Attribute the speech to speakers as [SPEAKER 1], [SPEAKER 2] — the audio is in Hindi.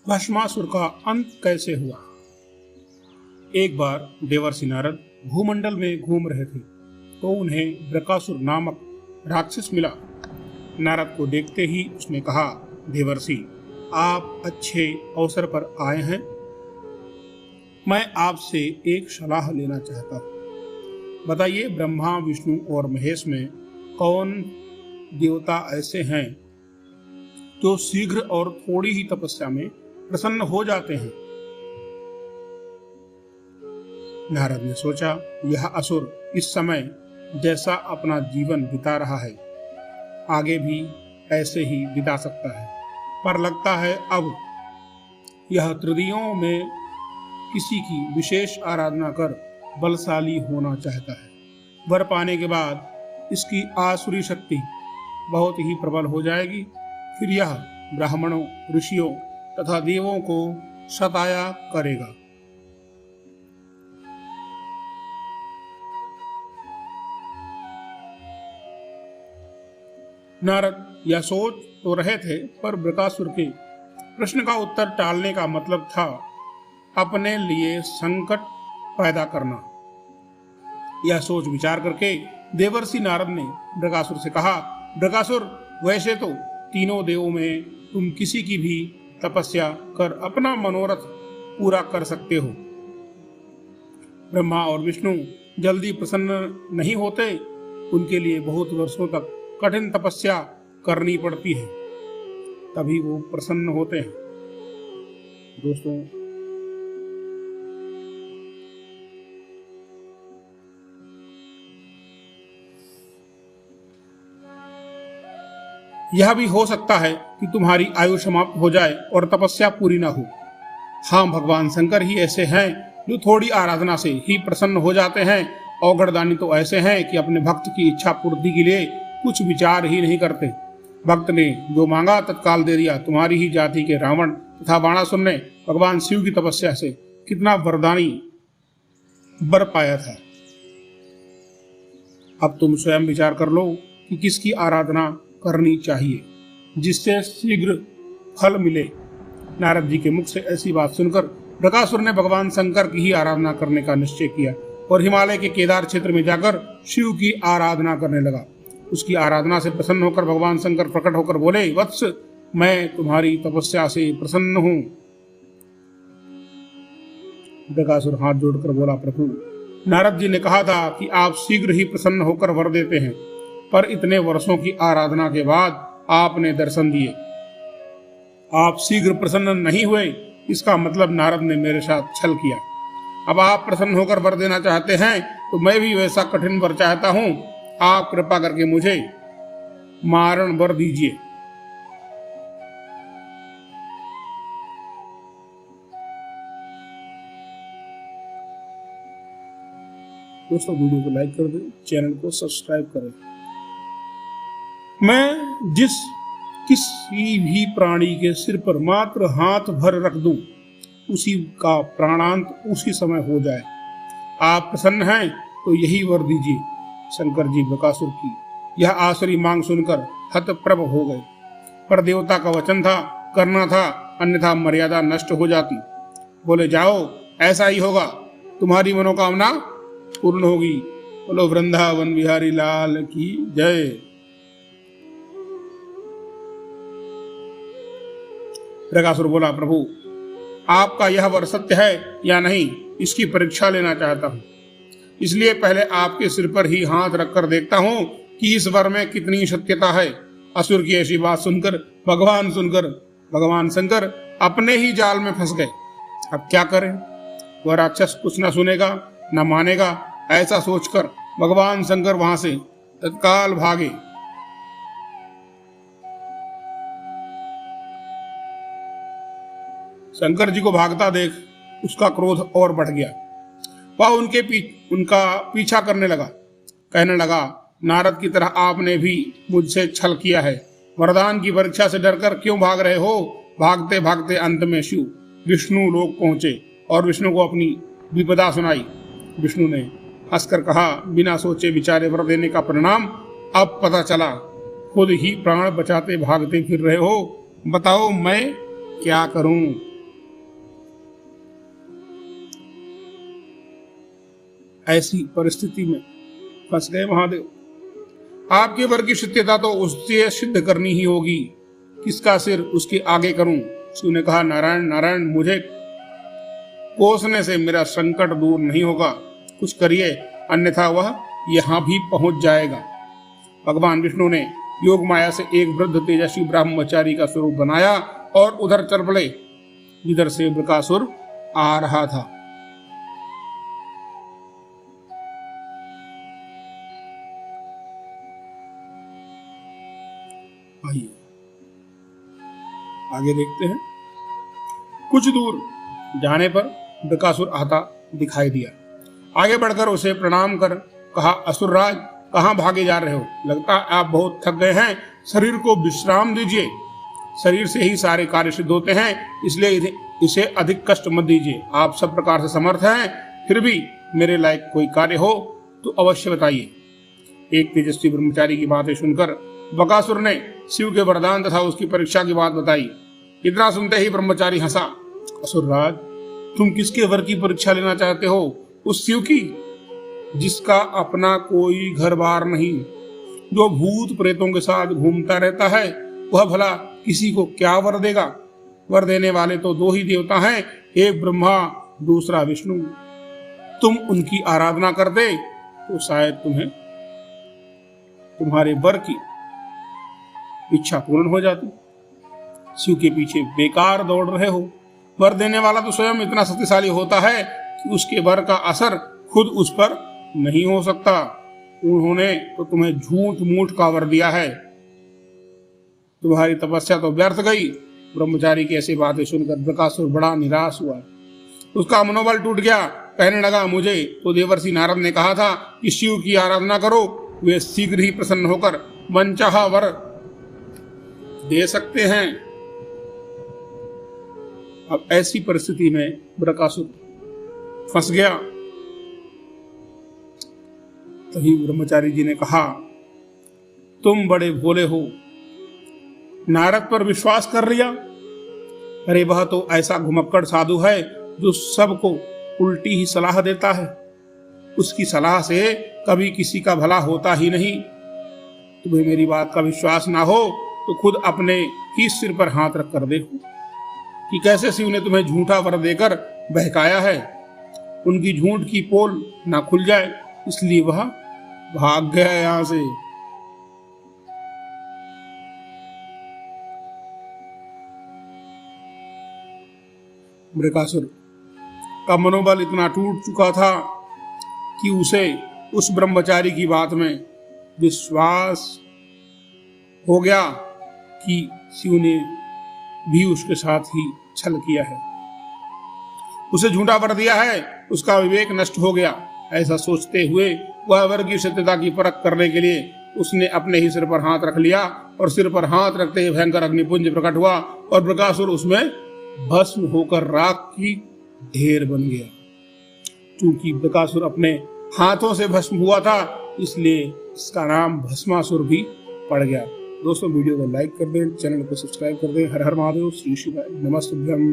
[SPEAKER 1] भस्मासुर का अंत कैसे हुआ। एक बार देवर्षि नारद भूमंडल में घूम रहे थे तो उन्हें बृकासुर नामक राक्षस मिला। नारद को देखते ही उसने कहा, देवर्षि, आप अच्छे अवसर पर आए हैं। मैं आपसे एक सलाह लेना चाहता हूँ। बताइए, ब्रह्मा, विष्णु और महेश में कौन देवता ऐसे हैं जो शीघ्र और थोड़ी ही तपस्या में प्रसन्न हो जाते हैं। नारद ने सोचा, यह असुर इस समय जैसा अपना जीवन बिता रहा है आगे भी ऐसे ही बिता सकता है, पर लगता है अब यह त्रिदियों में किसी की विशेष आराधना कर बलशाली होना चाहता है। वर पाने के बाद इसकी आसुरी शक्ति बहुत ही प्रबल हो जाएगी। फिर यह ब्राह्मणों, ऋषियों तथा देवों को सताया करेगा। नारद यह सोच तो रहे थे, पर बृकासुर के प्रश्न का उत्तर टालने का मतलब था अपने लिए संकट पैदा करना। यह सोच विचार करके देवर्षि नारद ने बृकासुर से कहा, बृकासुर, वैसे तो तीनों देवों में तुम किसी की भी तपस्या कर अपना मनोरथ पूरा कर सकते हो। ब्रह्मा और विष्णु जल्दी प्रसन्न नहीं होते, उनके लिए बहुत वर्षों तक कठिन तपस्या करनी पड़ती है, तभी वो प्रसन्न होते हैं। दोस्तों, यह भी हो सकता है कि तुम्हारी आयु समाप्त हो जाए और तपस्या पूरी ना हो। हाँ, भगवान शंकर ही ऐसे हैं जो थोड़ी आराधना से ही प्रसन्न हो जाते हैं। औघड़दानी तो ऐसे हैं कि अपने भक्त की इच्छा पूर्ति के लिए कुछ विचार ही नहीं करते। भक्त ने जो मांगा तत्काल दे दिया। तुम्हारी ही जाति के रावण तथा बाणासुर ने भगवान शिव की तपस्या से कितना वरदानी वर पाया था। अब तुम स्वयं विचार कर लो कि किसकी आराधना करनी चाहिए जिससे शीघ्र फल मिले। नारद जी के मुख से ऐसी बात सुनकर बृकासुर ने भगवान शंकर की ही आराधना करने का निश्चय किया और हिमालय के केदार क्षेत्र में जाकर शिव की आराधना करने लगा। उसकी आराधना से प्रसन्न होकर भगवान शंकर प्रकट होकर बोले, वत्स, मैं तुम्हारी तपस्या से प्रसन्न हूं। बृकासुर हाथ जोड़कर बोला, प्रभु, नारद जी ने कहा था कि आप शीघ्र ही प्रसन्न होकर वर देते हैं, पर इतने वर्षों की आराधना के बाद आपने दर्शन दिए, आप शीघ्र प्रसन्न नहीं हुए। इसका मतलब नारद ने मेरे साथ छल किया। अब आप प्रसन्न होकर वर देना चाहते हैं तो मैं भी वैसा कठिन वर चाहता हूं। आप कृपा करके मुझे मारण वर दीजिए। दोस्तों, वीडियो को लाइक कर दें, चैनल को सब्सक्राइब करें। मैं जिस किसी भी प्राणी के सिर पर मात्र हाथ भर रख दूं, उसी का प्राणांत उसी समय हो जाए। आप प्रसन्न हैं तो यही वर दीजिए। शंकर जी बृकासुर की यह आसुरी मांग सुनकर हतप्रभ हो गए, पर देवता का वचन था, करना था, अन्यथा मर्यादा नष्ट हो जाती। बोले, जाओ, ऐसा ही होगा, तुम्हारी मनोकामना पूर्ण होगी। बोलो वृंदावन बिहारी लाल की जय। बृकासुर बोला, प्रभु, आपका यह वर सत्य है या नहीं, इसकी परीक्षा लेना चाहता हूं। इसलिए पहले आपके सिर पर ही हाथ रखकर देखता हूं कि इस वर में कितनी सत्यता है। असुर की ऐसी बात सुनकर भगवान शंकर अपने ही जाल में फंस गए। अब क्या करें? वह राक्षस कुछ न सुनेगा न मानेगा। ऐसा सोचकर भगवान शंकर वहां से तत्काल भागे। शंकर जी को भागता देख उसका क्रोध और बढ़ गया। वह उनका पीछा करने लगा, कहने लगा, नारद की तरह आपने भी मुझसे छल किया है। वरदान की परीक्षा से डरकर क्यों भाग रहे हो? भागते भागते अंत में शिव विष्णु लोक पहुंचे और विष्णु को अपनी विपदा सुनाई। विष्णु ने हंसकर कहा, बिना सोचे विचारे वर देने का परिणाम अब पता चला। खुद ही प्राण बचाते भागते फिर रहे हो, बताओ मैं क्या करूं? ऐसी परिस्थिति में फंस गए महादेव। आपके वर की सत्यता तो उससे सिद्ध करनी ही होगी। किसका सिर उसके आगे करूं? शिव ने कहा, नारायण नारायण, मुझे कोसने से मेरा संकट दूर नहीं होगा। कुछ करिए, अन्यथा वह यहाँ भी पहुंच जाएगा। भगवान विष्णु ने योग माया से एक वृद्ध तेजस्वी ब्रह्मचारी का स्वरूप बनाया और उधर चल पड़े जिधर से बकासुर आ रहा था। आइए आगे देखते हैं। कुछ दूर जाने पर बकासुर आता दिखाई दिया। आगे बढ़कर उसे प्रणाम कर कहा, असुरराज, कहाँ भागे जा रहे हो? लगता आप बहुत थक गए हैं। शरीर को विश्राम दीजिए। शरीर से ही सारे कार्य सिद्ध होते हैं, इसलिए इसे अधिक कष्ट मत दीजिए। आप सब प्रकार से समर्थ हैं, फिर भी मेरे लायक कोई कार्य हो तो अवश्य बताइए। एक तेजस्वी ब्रह्मचारी की बातें सुनकर बकासुर ने शिव के वरदान तथा उसकी परीक्षा की बात बताई। इतना सुनते ही ब्रह्मचारी हंसा। असुरराज, तुम किसके वर की परीक्षा लेना चाहते हो? उस शिव की जिसका अपना कोई घर बार नहीं, जो भूत प्रेतों के साथ घूमता रहता है, वह भला किसी को क्या वर देगा? वर देने वाले तो दो ही देवता हैं, एक ब्रह्मा, दूसरा विष्णु। तुम उनकी आराधना करते तो शायद तुम्हें तुम्हारे वर की इच्छा पूर्ण हो जाती। शिव के पीछे बेकार दौड़ रहे हो। वर देने वाला तो स्वयं इतना शक्तिशाली होता है कि उसके वर का असर खुद उस पर नहीं हो सकता। उन्होंने तो तुम्हें झूठ मूठ का वर दिया है। तुम्हारी तपस्या तो व्यर्थ गई। ब्रह्मचारी की ऐसी बातें सुनकर बकासुर बड़ा निराश हुआ। उसका मनोबल टूट गया। कहने लगा, मुझे तो देवर्षि नारद ने कहा था कि शिव की आराधना करो, वे शीघ्र ही प्रसन्न होकर मनचाहा वर दे सकते हैं। अब ऐसी परिस्थिति में बकासुर फंस गया। तभी ब्रह्मचारी जी ने कहा, तुम बड़े भोले हो, नारद पर विश्वास कर लिया। अरे वह तो ऐसा घुमक्कड़ साधु है जो सबको उल्टी ही सलाह देता है। उसकी सलाह से कभी किसी का भला होता ही नहीं। तुम्हें मेरी बात का विश्वास ना हो तो खुद अपने ही सिर पर हाथ रख कर देखो कि कैसे शिव ने तुम्हें झूठा वर देकर बहकाया है। उनकी झूठ की पोल ना खुल जाए, इसलिए वह भाग गया यहां से। बकासुर का मनोबल इतना टूट चुका था कि उसे उस ब्रह्मचारी की बात में विश्वास हो गया कि शिव ने भी उसके साथ ही छल किया है, उसे झूठा वर दिया है, उसका विवेक नष्ट हो गया। ऐसा सोचते हुए वह वर की सत्यता की परख करने के लिए उसने अपने ही सिर पर हाथ रख लिया और सिर पर हाथ रखते ही भयंकर अग्निपुंज प्रकट हुआ और बकासुर उसमें भस्म होकर राख की ढेर बन गया। क्योंकि बकासुर अपने हाथों से भस्म हुआ था, इसलिए इसका नाम भस्मासुर भी पड़ गया। दोस्तों, वीडियो को लाइक कर दें, चैनल को सब्सक्राइब कर दें। हर हर महादेव, श्री शिवाय, नमस्तुभ्यम।